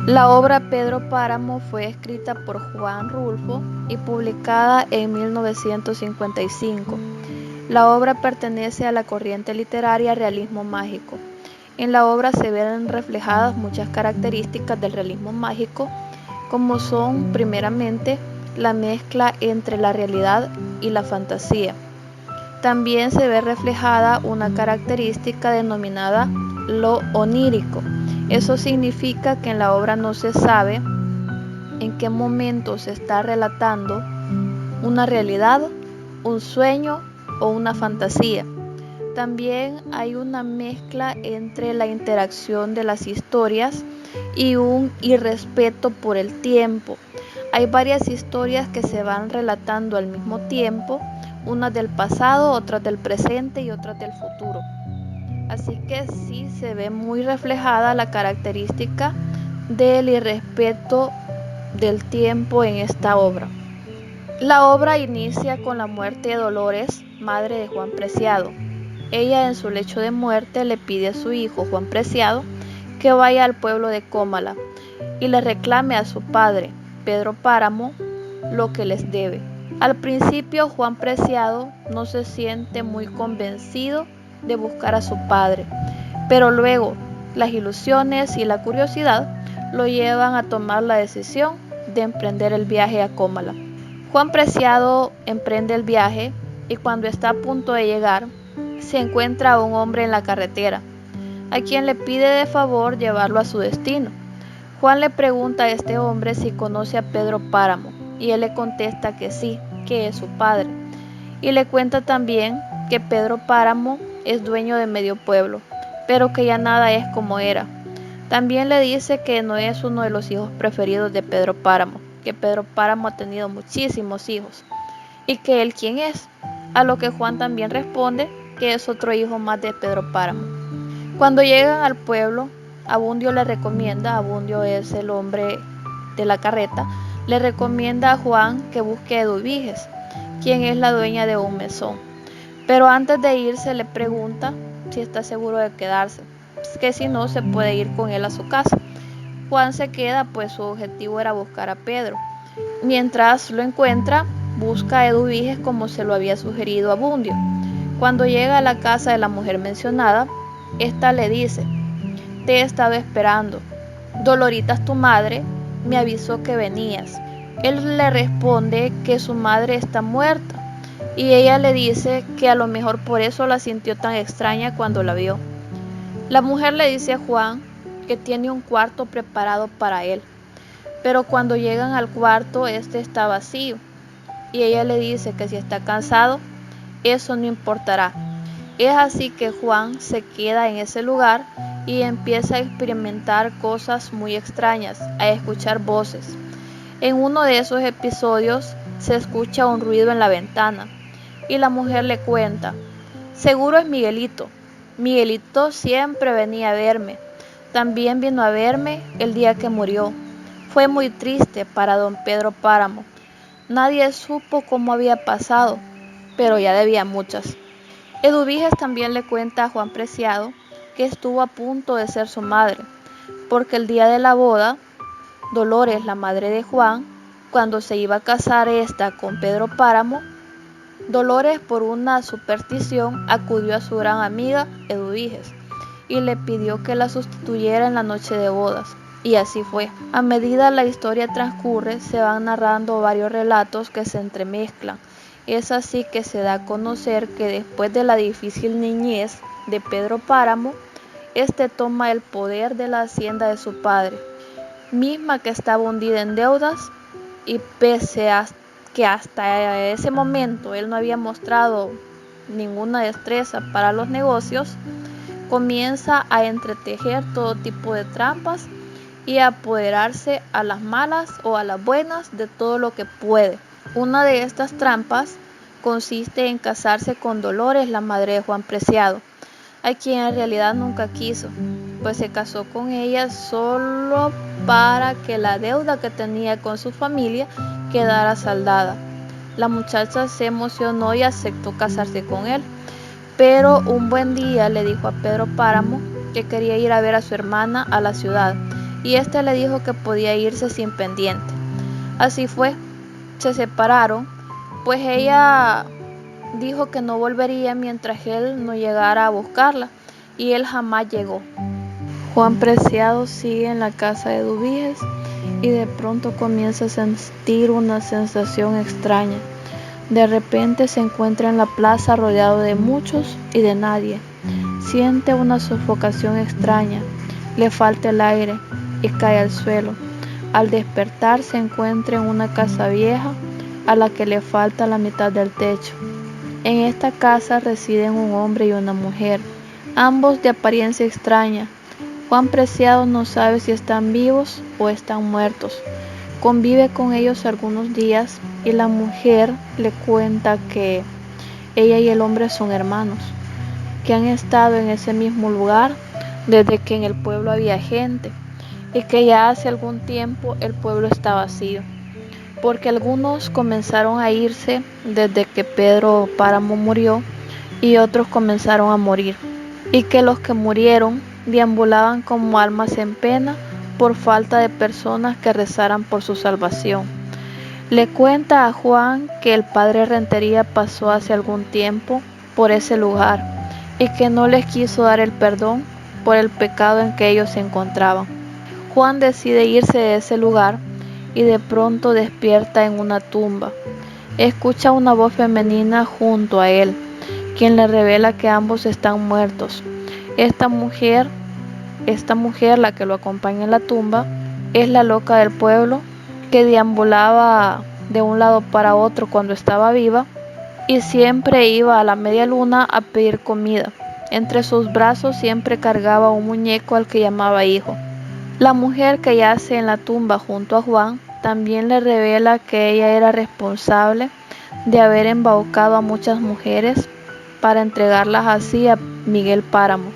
La obra Pedro Páramo fue escrita por Juan Rulfo y publicada en 1955. La obra pertenece a la corriente literaria realismo mágico. En la obra se ven reflejadas muchas características del realismo mágico, como son, primeramente, la mezcla entre la realidad y la fantasía. También se ve reflejada una característica denominada lo onírico. Eso significa que en la obra no se sabe en qué momento se está relatando una realidad, un sueño o una fantasía. También hay una mezcla entre la interacción de las historias y un irrespeto por el tiempo. Hay varias historias que se van relatando al mismo tiempo, unas del pasado, otras del presente y otras del futuro. Así que sí se ve muy reflejada la característica del irrespeto del tiempo en esta obra. La obra inicia con la muerte de Dolores, madre de Juan Preciado. Ella en su lecho de muerte le pide a su hijo Juan Preciado que vaya al pueblo de Cómala y le reclame a su padre, Pedro Páramo, lo que les debe. Al principio Juan Preciado no se siente muy convencido de buscar a su padre, pero luego las ilusiones y la curiosidad lo llevan a tomar la decisión de emprender el viaje a Cómala. Juan Preciado emprende el viaje y cuando está a punto de llegar, se encuentra a un hombre en la carretera, a quien le pide de favor llevarlo a su destino. Juan le pregunta a este hombre si conoce a Pedro Páramo y él le contesta que sí, que es su padre. Y le cuenta también que Pedro Páramo es dueño de medio pueblo, pero que ya nada es como era. También le dice que no es uno de los hijos preferidos de Pedro Páramo, que Pedro Páramo ha tenido muchísimos hijos y que él quién es, a lo que Juan también responde que es otro hijo más de Pedro Páramo. Cuando llegan al pueblo, Abundio le recomienda, Abundio es el hombre de la carreta, le recomienda a Juan que busque a Eduviges, quien es la dueña de un mesón. Pero antes de irse le pregunta si está seguro de quedarse, que si no se puede ir con él a su casa. Juan se queda, pues su objetivo era buscar a Pedro. Mientras lo encuentra, busca a Eduviges como se lo había sugerido Abundio. Cuando llega a la casa de la mujer mencionada, esta le dice: te he estado esperando. Doloritas, tu madre, me avisó que venías. Él le responde que su madre está muerta y ella le dice que a lo mejor por eso la sintió tan extraña cuando la vio. La mujer le dice a Juan que tiene un cuarto preparado para él, pero cuando llegan al cuarto este está vacío y ella le dice que si está cansado, eso no importará. Es así que Juan se queda en ese lugar y empieza a experimentar cosas muy extrañas, a escuchar voces. En uno de esos episodios se escucha un ruido en la ventana y la mujer le cuenta: seguro es Miguelito. Miguelito siempre venía a verme. También vino a verme el día que murió. Fue muy triste para don Pedro Páramo. Nadie supo cómo había pasado, pero ya debía muchas. Eduviges también le cuenta a Juan Preciado que estuvo a punto de ser su madre, porque el día de la boda, Dolores, la madre de Juan, cuando se iba a casar esta con Pedro Páramo, Dolores por una superstición acudió a su gran amiga Eduviges y le pidió que la sustituyera en la noche de bodas. Y así fue. A medida la historia transcurre, se van narrando varios relatos que se entremezclan. Es así que se da a conocer que después de la difícil niñez de Pedro Páramo, este toma el poder de la hacienda de su padre, misma que estaba hundida en deudas, y pese a que hasta ese momento él no había mostrado ninguna destreza para los negocios, comienza a entretejer todo tipo de trampas y a apoderarse a las malas o a las buenas de todo lo que puede. Una de estas trampas consiste en casarse con Dolores, la madre de Juan Preciado, a quien en realidad nunca quiso, pues se casó con ella solo para que la deuda que tenía con su familia quedara saldada. La muchacha se emocionó y aceptó casarse con él, pero un buen día le dijo a Pedro Páramo que quería ir a ver a su hermana a la ciudad y éste le dijo que podía irse sin pendiente. Así fue, se separaron, pues ella dijo que no volvería mientras él no llegara a buscarla, y él jamás llegó. Juan Preciado sigue en la casa de Dubíes y de pronto comienza a sentir una sensación extraña. De repente se encuentra en la plaza rodeado de muchos y de nadie. Siente una sofocación extraña, le falta el aire y cae al suelo. Al despertar se encuentra en una casa vieja a la que le falta la mitad del techo. En esta casa residen un hombre y una mujer, ambos de apariencia extraña. Juan Preciado no sabe si están vivos o están muertos. Convive con ellos algunos días y la mujer le cuenta que ella y el hombre son hermanos, que han estado en ese mismo lugar desde que en el pueblo había gente y que ya hace algún tiempo el pueblo está vacío, porque algunos comenzaron a irse desde que Pedro Páramo murió y otros comenzaron a morir, y que los que murieron deambulaban como almas en pena por falta de personas que rezaran por su salvación. Le cuenta a Juan que el padre Rentería pasó hace algún tiempo por ese lugar y que no les quiso dar el perdón por el pecado en que ellos se encontraban. Juan decide irse de ese lugar y de pronto despierta en una tumba. Escucha una voz femenina junto a él, quien le revela que ambos están muertos. Esta mujer, la que lo acompaña en la tumba, es la loca del pueblo que deambulaba de un lado para otro cuando estaba viva y siempre iba a la media luna a pedir comida. Entre sus brazos siempre cargaba un muñeco al que llamaba hijo. La mujer que yace en la tumba junto a Juan también le revela que ella era responsable de haber embaucado a muchas mujeres para entregarlas así a Miguel Páramo,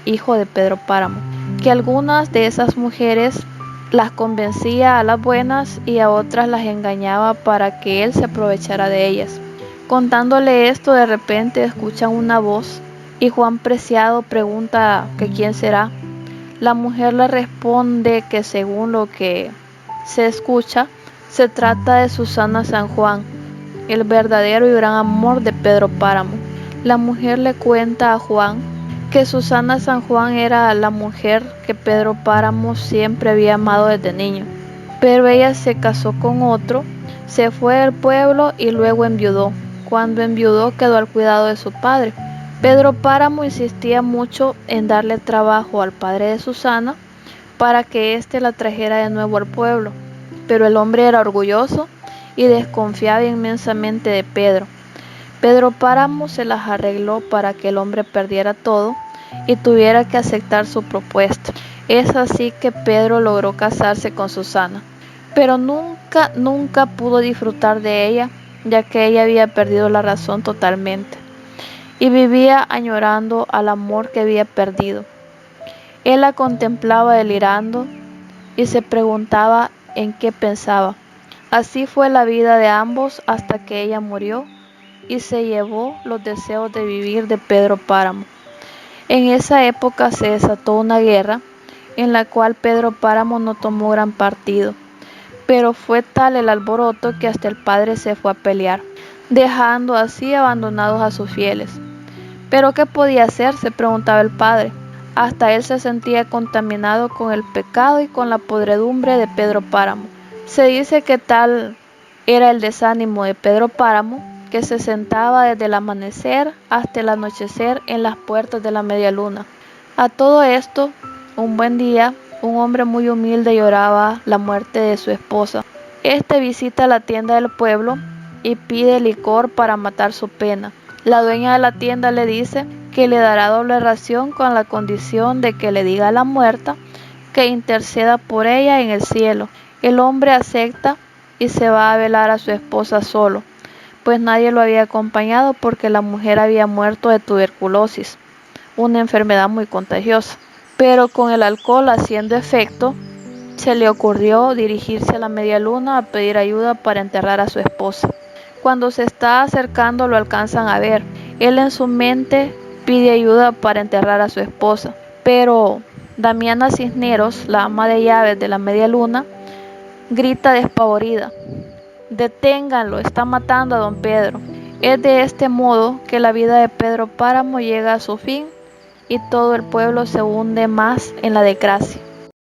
hijo de Pedro Páramo, que algunas de esas mujeres las convencía a las buenas y a otras las engañaba para que él se aprovechara de ellas. Contándole esto, de repente escuchan una voz y Juan Preciado pregunta que quién será. La mujer le responde que según lo que se escucha, se trata de Susana San Juan, el verdadero y gran amor de Pedro Páramo. La mujer le cuenta a Juan que Susana San Juan era la mujer que Pedro Páramo siempre había amado desde niño, pero ella se casó con otro, se fue del pueblo y luego enviudó. Cuando enviudó quedó al cuidado de su padre. Pedro Páramo insistía mucho en darle trabajo al padre de Susana para que éste la trajera de nuevo al pueblo, pero el hombre era orgulloso y desconfiaba inmensamente de Pedro. Pedro Páramo se las arregló para que el hombre perdiera todo y tuviera que aceptar su propuesta. Es así que Pedro logró casarse con Susana, pero nunca pudo disfrutar de ella, ya que ella había perdido la razón totalmente y vivía añorando al amor que había perdido. Él la contemplaba delirando y se preguntaba en qué pensaba. Así fue la vida de ambos hasta que ella murió y se llevó los deseos de vivir de Pedro Páramo. En esa época se desató una guerra en la cual Pedro Páramo no tomó gran partido, pero fue tal el alboroto que hasta el padre se fue a pelear, dejando así abandonados a sus fieles. ¿Pero qué podía hacer?, se preguntaba el padre. Hasta él se sentía contaminado con el pecado y con la podredumbre de Pedro Páramo. Se dice que tal era el desánimo de Pedro Páramo, que se sentaba desde el amanecer hasta el anochecer en las puertas de la media luna. A todo esto, un buen día, un hombre muy humilde lloraba la muerte de su esposa. Este visita la tienda del pueblo y pide licor para matar su pena. La dueña de la tienda le dice que le dará doble ración con la condición de que le diga a la muerta que interceda por ella en el cielo. El hombre acepta y se va a velar a su esposa solo, pues nadie lo había acompañado porque la mujer había muerto de tuberculosis, una enfermedad muy contagiosa. Pero con el alcohol haciendo efecto, se le ocurrió dirigirse a la media luna a pedir ayuda para enterrar a su esposa. Cuando se está acercando lo alcanzan a ver. Él en su mente pide ayuda para enterrar a su esposa, pero Damiana Cisneros, la ama de llaves de la Media Luna, grita despavorida: «Deténganlo, está matando a don Pedro». Es de este modo que la vida de Pedro Páramo llega a su fin y todo el pueblo se hunde más en la desgracia.